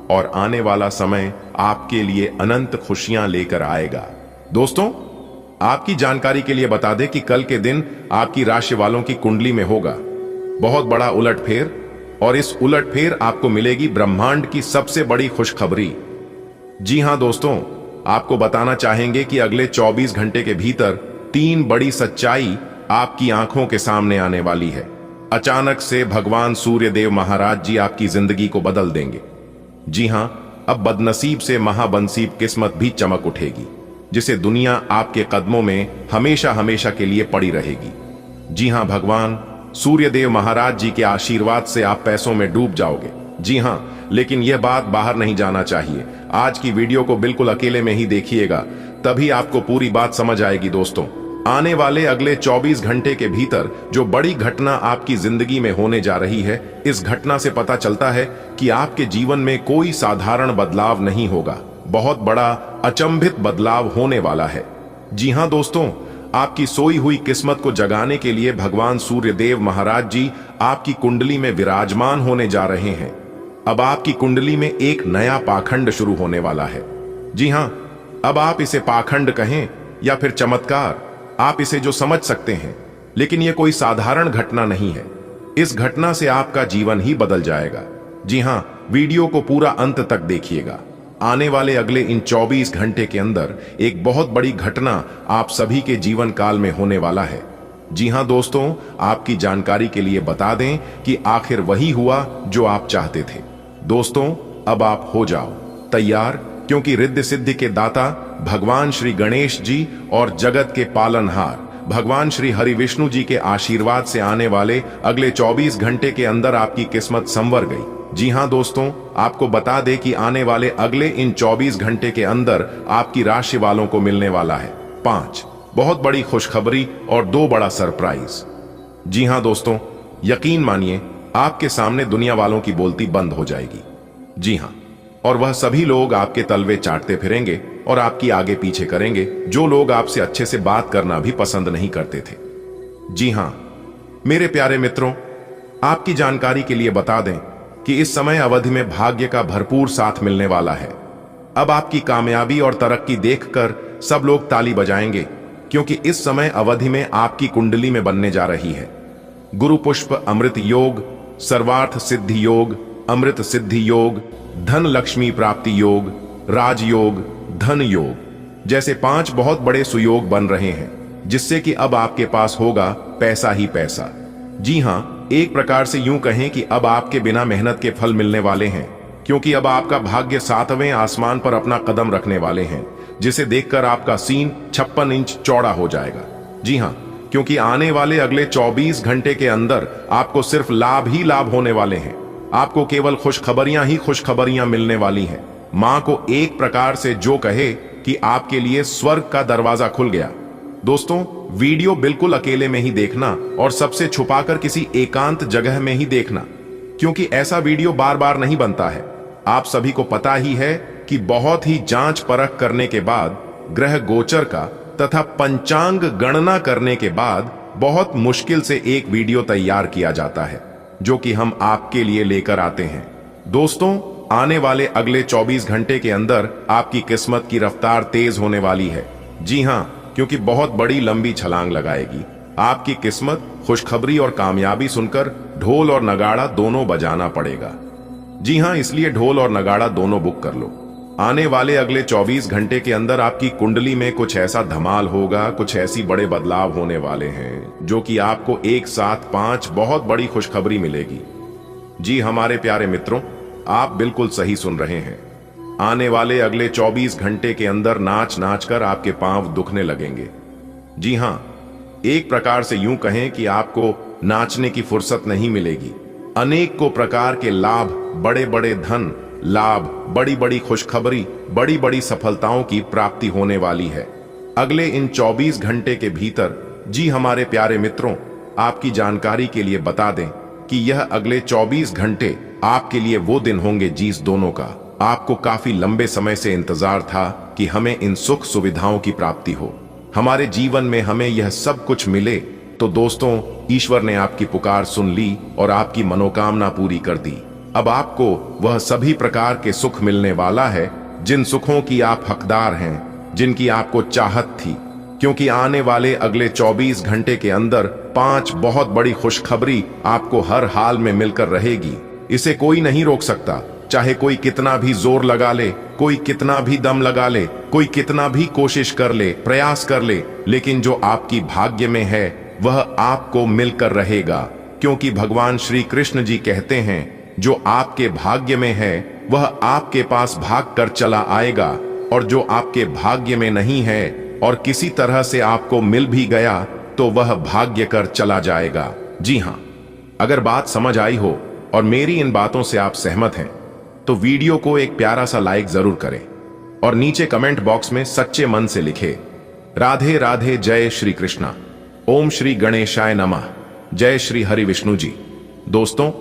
और आने वाला समय आपके लिए अनंत खुशियां लेकर आएगा। दोस्तों, आपकी जानकारी के लिए बता दें कि कल के दिन आपकी राशि वालों की कुंडली में होगा बहुत बड़ा उलटफेर, और इस उलटफेर आपको मिलेगी ब्रह्मांड की सबसे बड़ी खुशखबरी। जी हां दोस्तों, आपको बताना चाहेंगे कि अगले 24 घंटे के भीतर 3 बड़ी सच्चाई आपकी आंखों के सामने आने वाली है। अचानक से भगवान सूर्य देव महाराज जी आपकी जिंदगी को बदल देंगे। जी हां, अब बदनसीब से महाबनसीब किस्मत भी चमक उठेगी, जिसे दुनिया आपके कदमों में हमेशा हमेशा के लिए पड़ी रहेगी। जी हां, भगवान सूर्य देव महाराज जी के आशीर्वाद से आप पैसों में डूब जाओगे। जी हां, लेकिन यह बात बाहर नहीं जाना चाहिए। आज की वीडियो को बिल्कुल अकेले में ही देखिएगा, तभी आपको पूरी बात समझ आएगी। दोस्तों, आने वाले अगले 24 घंटे के भीतर जो बड़ी घटना आपकी जिंदगी में होने जा रही है, इस घटना से पता चलता है कि आपके जीवन में कोई साधारण बदलाव नहीं होगा, बहुत बड़ा अचंभित बदलाव होने वाला है। जी हां दोस्तों, आपकी सोई हुई किस्मत को जगाने के लिए भगवान सूर्य देव महाराज जी आपकी कुंडली में विराजमान होने जा रहे हैं। अब आपकी कुंडली में एक नया पाखंड शुरू होने वाला है। जी हां, अब आप इसे पाखंड कहें या फिर चमत्कार, आप इसे जो समझ सकते हैं, लेकिन यह कोई साधारण घटना नहीं है। इस घटना से आपका जीवन ही बदल जाएगा। जी हां, वीडियो को पूरा अंत तक देखिएगा। आने वाले अगले इन 24 घंटे के अंदर एक बहुत बड़ी घटना आप सभी के जीवन काल में होने वाला है। जी हां दोस्तों, आपकी जानकारी के लिए बता दें कि आखिर वही हुआ जो आप चाहते थे। दोस्तों, अब आप हो जाओ तैयार, क्योंकि रिद्धि सिद्धि के दाता भगवान श्री गणेश जी और जगत के पालनहार भगवान श्री हरि विष्णु जी के आशीर्वाद से आने वाले अगले 24 घंटे के अंदर आपकी किस्मत संवर गई। जी हां दोस्तों, आपको बता दें कि आने वाले अगले इन 24 घंटे के अंदर आपकी राशि वालों को मिलने वाला है 5 बहुत बड़ी खुशखबरी और 2 बड़ा सरप्राइज। जी हां दोस्तों, यकीन मानिए, आपके सामने दुनिया वालों की बोलती बंद हो जाएगी। जी हां, और वह सभी लोग आपके तलवे चाटते फिरेंगे और आपकी आगे पीछे करेंगे, जो लोग आपसे अच्छे से बात करना भी पसंद नहीं करते थे। जी हां मेरे प्यारे मित्रों, आपकी जानकारी के लिए बता दें कि इस समय अवधि में भाग्य का भरपूर साथ मिलने वाला है। अब आपकी कामयाबी और तरक्की देखकर सब लोग ताली बजाएंगे, क्योंकि इस समय अवधि में आपकी कुंडली में बनने जा रही है गुरु पुष्प अमृत योग, सर्वार्थ सिद्धि योग, अमृत सिद्धि योग, धन लक्ष्मी प्राप्ति योग, राजयोग, धन योग जैसे 5 बहुत बड़े सुयोग बन रहे हैं, जिससे कि अब आपके पास होगा पैसा ही पैसा। जी हाँ, एक प्रकार से यूं कहें कि अब आपके बिना मेहनत के फल मिलने वाले हैं, क्योंकि अब आपका भाग्य 7वें आसमान पर अपना कदम रखने वाले हैं, जिसे देखकर आपका सीन 56 इंच चौड़ा हो जाएगा। जी हाँ, क्योंकि आने वाले अगले 24 घंटे के अंदर आपको सिर्फ लाभ ही लाभ होने वाले हैं। आपको केवल खुशखबरियां ही खुशखबरियां मिलने वाली हैं। मां को एक प्रकार से जो कहे कि आपके लिए स्वर्ग का दरवाजा खुल गया। दोस्तों, वीडियो बिल्कुल अकेले में ही देखना और सबसे छुपाकर किसी एकांत जगह में ही देखना, क्योंकि ऐसा वीडियो बार बार नहीं बनता है। आप सभी को पता ही है कि बहुत ही जांच परख करने के बाद, ग्रह गोचर का तथा पंचांग गणना करने के बाद बहुत मुश्किल से एक वीडियो तैयार किया जाता है, जो कि हम आपके लिए लेकर आते हैं। दोस्तों, आने वाले अगले 24 घंटे के अंदर आपकी किस्मत की रफ्तार तेज होने वाली है। जी हाँ, क्योंकि बहुत बड़ी लंबी छलांग लगाएगी। आपकी किस्मत खुशखबरी और कामयाबी सुनकर ढोल और नगाड़ा दोनों बजाना पड़ेगा। जी हाँ, इसलिए ढोल और नगाड़ा दोनों बुक कर लो। आने वाले अगले 24 घंटे के अंदर आपकी कुंडली में कुछ ऐसा धमाल होगा, कुछ ऐसी बड़े बदलाव होने वाले हैं, जो कि आपको एक साथ 5 बहुत बड़ी खुशखबरी मिलेगी। जी हमारे प्यारे मित्रों, आप बिल्कुल सही सुन रहे हैं। आने वाले अगले 24 घंटे के अंदर नाच नाच कर आपके पांव दुखने लगेंगे। जी हां, एक प्रकार से यूं कहें कि आपको नाचने की फुर्सत नहीं मिलेगी। अनेक को प्रकार के लाभ, बड़े बड़े धन लाभ, बड़ी बड़ी खुशखबरी, बड़ी बड़ी सफलताओं की प्राप्ति होने वाली है अगले इन 24 घंटे के भीतर। जी हमारे प्यारे मित्रों, आपकी जानकारी के लिए बता दें कि यह अगले 24 घंटे आपके लिए वो दिन होंगे जिस दोनों का आपको काफी लंबे समय से इंतजार था कि हमें इन सुख सुविधाओं की प्राप्ति हो, हमारे जीवन में हमें यह सब कुछ मिले। तो दोस्तों, ईश्वर ने आपकी पुकार सुन ली और आपकी मनोकामना पूरी कर दी। अब आपको वह सभी प्रकार के सुख मिलने वाला है जिन सुखों की आप हकदार हैं, जिनकी आपको चाहत थी, क्योंकि आने वाले अगले 24 घंटे के अंदर 5 बहुत बड़ी खुशखबरी आपको हर हाल में मिलकर रहेगी। इसे कोई नहीं रोक सकता, चाहे कोई कितना भी जोर लगा ले, कोई कितना भी दम लगा ले, कोई कितना भी कोशिश कर ले, प्रयास कर ले, लेकिन जो आपकी भाग्य में है वह आपको मिलकर रहेगा। क्योंकि भगवान श्री कृष्ण जी कहते हैं, जो आपके भाग्य में है वह आपके पास भाग कर चला आएगा, और जो आपके भाग्य में नहीं है और किसी तरह से आपको मिल भी गया तो वह भाग्य कर चला जाएगा। जी हाँ, अगर बात समझ आई हो और मेरी इन बातों से आप सहमत हैं तो वीडियो को एक प्यारा सा लाइक जरूर करें और नीचे कमेंट बॉक्स में सच्चे मन से लिखें, राधे राधे, जय श्री कृष्णा, ओम श्री गणेशाय नमः, जय श्री हरि विष्णु जी। दोस्तों,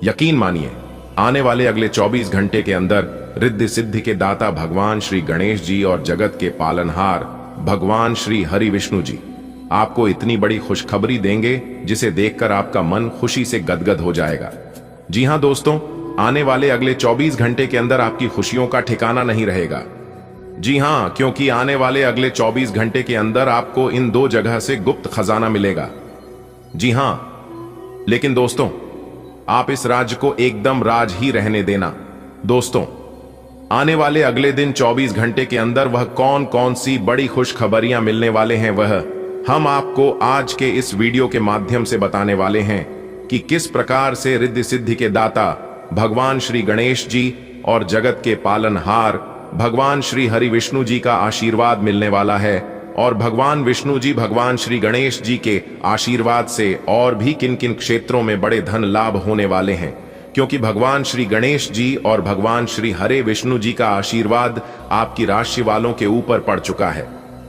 यकीन मानिए, आने वाले अगले 24 घंटे के अंदर रिद्धि सिद्धि के दाता भगवान श्री गणेश जी और जगत के पालनहार भगवान श्री हरि विष्णु जी आपको इतनी बड़ी खुशखबरी देंगे जिसे देखकर आपका मन खुशी से गदगद हो जाएगा। जी हां दोस्तों, आने वाले अगले 24 घंटे के अंदर आपकी खुशियों का ठिकाना नहीं रहेगा। जी हां, क्योंकि आने वाले अगले 24 घंटे के अंदर आपको इन 2 जगह से गुप्त खजाना मिलेगा। जी हां, लेकिन दोस्तों, आप इस राज को एकदम राज ही रहने देना। दोस्तों, आने वाले अगले दिन 24 घंटे के अंदर वह कौन कौन सी बड़ी खुशखबरियां मिलने वाले हैं, वह हम आपको आज के इस वीडियो के माध्यम से बताने वाले हैं कि किस प्रकार से रिद्धि सिद्धि के दाता भगवान श्री गणेश जी और जगत के पालनहार भगवान श्री हरि विष्णु जी का आशीर्वाद मिलने वाला है, और भगवान विष्णु जी भगवान श्री गणेश जी के आशीर्वाद से और भी किन किन क्षेत्रों में बड़े धन लाभ होने वाले हैं, क्योंकि भगवान श्री गणेश जी और भगवान श्री हरे विष्णु जी का आशीर्वाद आपकी राशि वालों के ऊपर पड़ चुका है।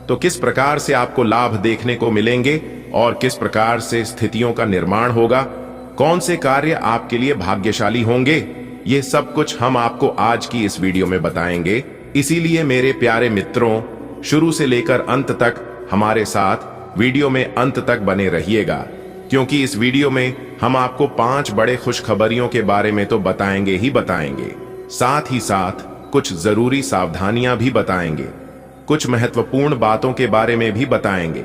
तो किस प्रकार से आपको लाभ देखने को मिलेंगे और किस प्रकार से स्थितियों का निर्माण होगा, कौन से कार्य आपके लिए भाग्यशाली होंगे, ये सब कुछ हम आपको आज की इस वीडियो में बताएंगे। इसीलिए मेरे प्यारे मित्रों, शुरू से लेकर अंत तक हमारे साथ वीडियो में अंत तक बने रहिएगा, क्योंकि इस वीडियो में हम आपको 5 बड़े खुशखबरियों के बारे में तो बताएंगे ही बताएंगे, साथ ही साथ कुछ जरूरी सावधानियां भी बताएंगे, कुछ महत्वपूर्ण बातों के बारे में भी बताएंगे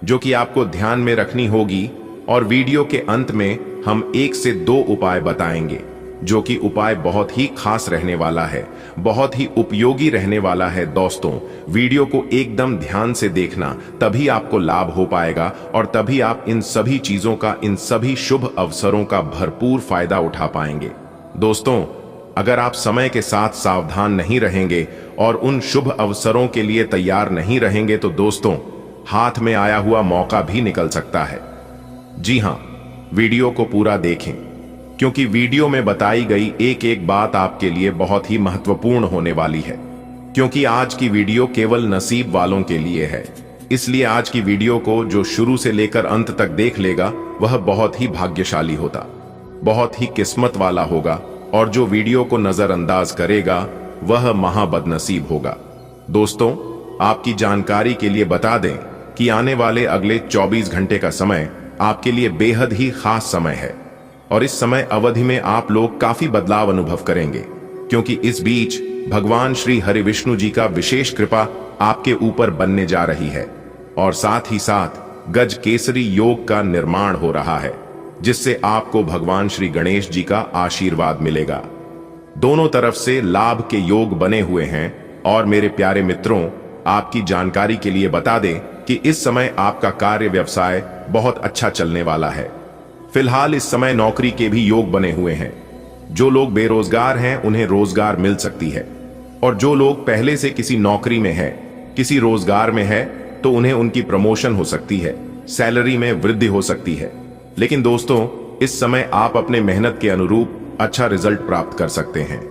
जो कि आपको ध्यान में रखनी होगी, और वीडियो के अंत में हम 1 से 2 उपाय बताएंगे जो कि उपाय बहुत ही खास रहने वाला है, बहुत ही उपयोगी रहने वाला है। दोस्तों, वीडियो को एकदम ध्यान से देखना, तभी आपको लाभ हो पाएगा और तभी आप इन सभी चीजों का, इन सभी शुभ अवसरों का भरपूर फायदा उठा पाएंगे। दोस्तों, अगर आप समय के साथ सावधान नहीं रहेंगे और उन शुभ अवसरों के लिए तैयार नहीं रहेंगे तो दोस्तों, हाथ में आया हुआ मौका भी निकल सकता है। जी हां, वीडियो को पूरा देखें, क्योंकि वीडियो में बताई गई एक एक बात आपके लिए बहुत ही महत्वपूर्ण होने वाली है। क्योंकि आज की वीडियो केवल नसीब वालों के लिए है, इसलिए आज की वीडियो को जो शुरू से लेकर अंत तक देख लेगा वह बहुत ही भाग्यशाली होता, बहुत ही किस्मत वाला होगा, और जो वीडियो को नजरअंदाज करेगा वह महाबदनसीब होगा। दोस्तों, आपकी जानकारी के लिए बता दें कि आने वाले अगले 24 घंटे का समय आपके लिए बेहद ही खास समय है और इस समय अवधि में आप लोग काफी बदलाव अनुभव करेंगे, क्योंकि इस बीच भगवान श्री हरि विष्णु जी का विशेष कृपा आपके ऊपर बनने जा रही है और साथ ही साथ गज केसरी योग का निर्माण हो रहा है, जिससे आपको भगवान श्री गणेश जी का आशीर्वाद मिलेगा। दोनों तरफ से लाभ के योग बने हुए हैं और मेरे प्यारे मित्रों, आपकी जानकारी के लिए बता दें कि इस समय आपका कार्य व्यवसाय बहुत अच्छा चलने वाला है। फिलहाल इस समय नौकरी के भी योग बने हुए हैं। जो लोग बेरोजगार हैं उन्हें रोजगार मिल सकती है, और जो लोग पहले से किसी नौकरी में है, किसी रोजगार में है, तो उन्हें उनकी प्रमोशन हो सकती है, सैलरी में वृद्धि हो सकती है। लेकिन दोस्तों, इस समय आप अपने मेहनत के अनुरूप अच्छा रिजल्ट प्राप्त कर सकते हैं।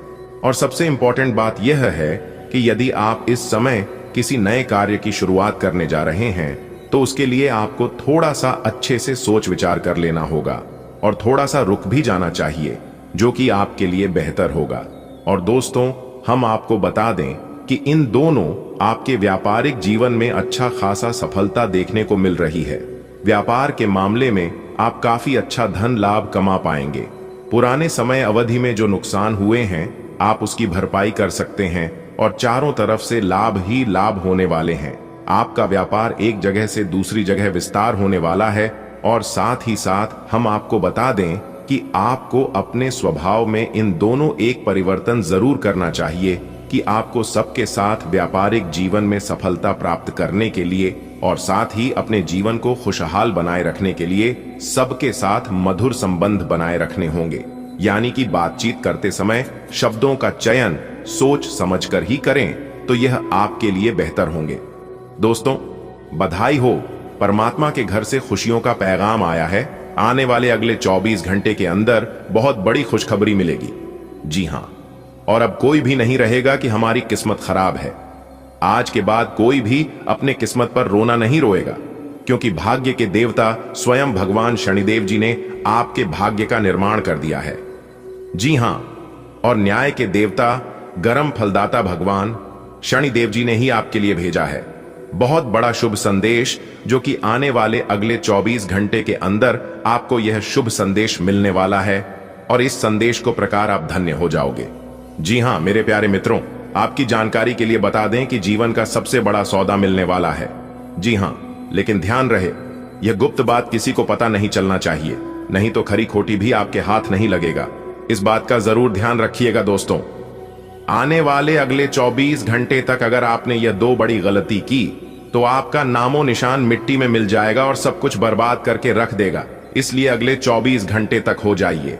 और सबसे इंपॉर्टेंट बात यह है कि यदि आप इस समय किसी नए कार्य की शुरुआत करने जा रहे हैं तो उसके लिए आपको थोड़ा सा अच्छे से सोच विचार कर लेना होगा और थोड़ा सा रुक भी जाना चाहिए, जो कि आपके लिए बेहतर होगा। और दोस्तों, हम आपको बता दें कि इन दोनों आपके व्यापारिक जीवन में अच्छा खासा सफलता देखने को मिल रही है। व्यापार के मामले में आप काफी अच्छा धन लाभ कमा पाएंगे। पुराने समय अवधि में जो नुकसान हुए हैं आप उसकी भरपाई कर सकते हैं और चारों तरफ से लाभ ही लाभ होने वाले हैं। आपका व्यापार एक जगह से दूसरी जगह विस्तार होने वाला है और साथ ही साथ हम आपको बता दें कि आपको अपने स्वभाव में इन दोनों एक परिवर्तन जरूर करना चाहिए कि आपको सबके साथ व्यापारिक जीवन में सफलता प्राप्त करने के लिए और साथ ही अपने जीवन को खुशहाल बनाए रखने के लिए सबके साथ मधुर संबंध बनाए रखने होंगे। यानी कि बातचीत करते समय शब्दों का चयन सोच समझकर ही करें तो यह आपके लिए बेहतर होंगे। दोस्तों, बधाई हो, परमात्मा के घर से खुशियों का पैगाम आया है। आने वाले अगले 24 घंटे के अंदर बहुत बड़ी खुशखबरी मिलेगी। जी हां, और अब कोई भी नहीं रहेगा कि हमारी किस्मत खराब है। आज के बाद कोई भी अपने किस्मत पर रोना नहीं रोएगा, क्योंकि भाग्य के देवता स्वयं भगवान शनिदेव जी ने आपके भाग्य का निर्माण कर दिया है। जी हां, और न्याय के देवता गरम फलदाता भगवान शनिदेव जी ने ही आपके लिए भेजा है बहुत बड़ा शुभ संदेश, जो कि आने वाले अगले 24 घंटे के अंदर आपको यह शुभ संदेश मिलने वाला है और इस संदेश को प्रकार आप धन्य हो जाओगे। जी हां मेरे प्यारे मित्रों, आपकी जानकारी के लिए बता दें कि जीवन का सबसे बड़ा सौदा मिलने वाला है। जी हां, लेकिन ध्यान रहे, यह गुप्त बात किसी को पता नहीं चलना चाहिए, नहीं तो खरी खोटी भी आपके हाथ नहीं लगेगा। इस बात का जरूर ध्यान रखिएगा। दोस्तों, आने वाले अगले 24 घंटे तक अगर आपने यह दो बड़ी गलती की तो आपका नामो निशान मिट्टी में मिल जाएगा और सब कुछ बर्बाद करके रख देगा। इसलिए अगले 24 घंटे तक हो जाइए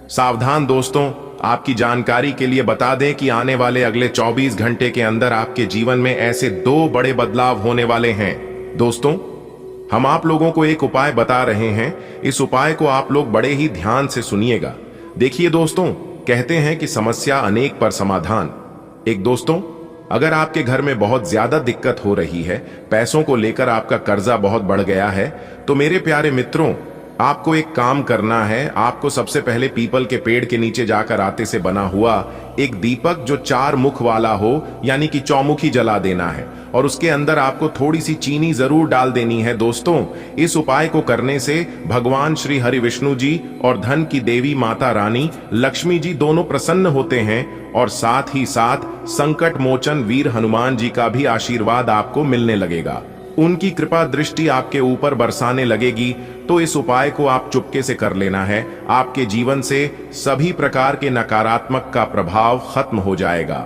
सावधान। दोस्तों, आपकी जानकारी के लिए बता दें कि आने वाले अगले 24 घंटे के अंदर आपके जीवन में ऐसे दो बड़े बदलाव होने वाले हैं। दोस्तों, हम आप लोगों को एक उपाय बता रहे हैं, इस उपाय को आप लोग बड़े ही ध्यान से सुनिएगा। देखिए दोस्तों, कहते हैं कि समस्या अनेक पर समाधान। एक दोस्तों, अगर आपके घर में बहुत ज्यादा दिक्कत हो रही है, पैसों को लेकर आपका कर्जा बहुत बढ़ गया है, तो मेरे प्यारे मित्रों, आपको एक काम करना है। आपको सबसे पहले पीपल के पेड़ के नीचे जाकर आटे से बना हुआ एक दीपक जो 4 मुख वाला हो, यानी कि चौमुखी जला देना है और उसके अंदर आपको थोड़ी सी चीनी जरूर डाल देनी है। दोस्तों, इस उपाय को करने से भगवान श्री हरि विष्णु जी और धन की देवी माता रानी लक्ष्मी जी दोनों प्रसन्न होते हैं और साथ ही साथ संकट मोचन वीर हनुमान जी का भी आशीर्वाद आपको मिलने लगेगा। उनकी कृपा दृष्टि आपके ऊपर बरसाने लगेगी। तो इस उपाय को आप चुपके से कर लेना है। आपके जीवन से सभी प्रकार के नकारात्मक का प्रभाव खत्म हो जाएगा।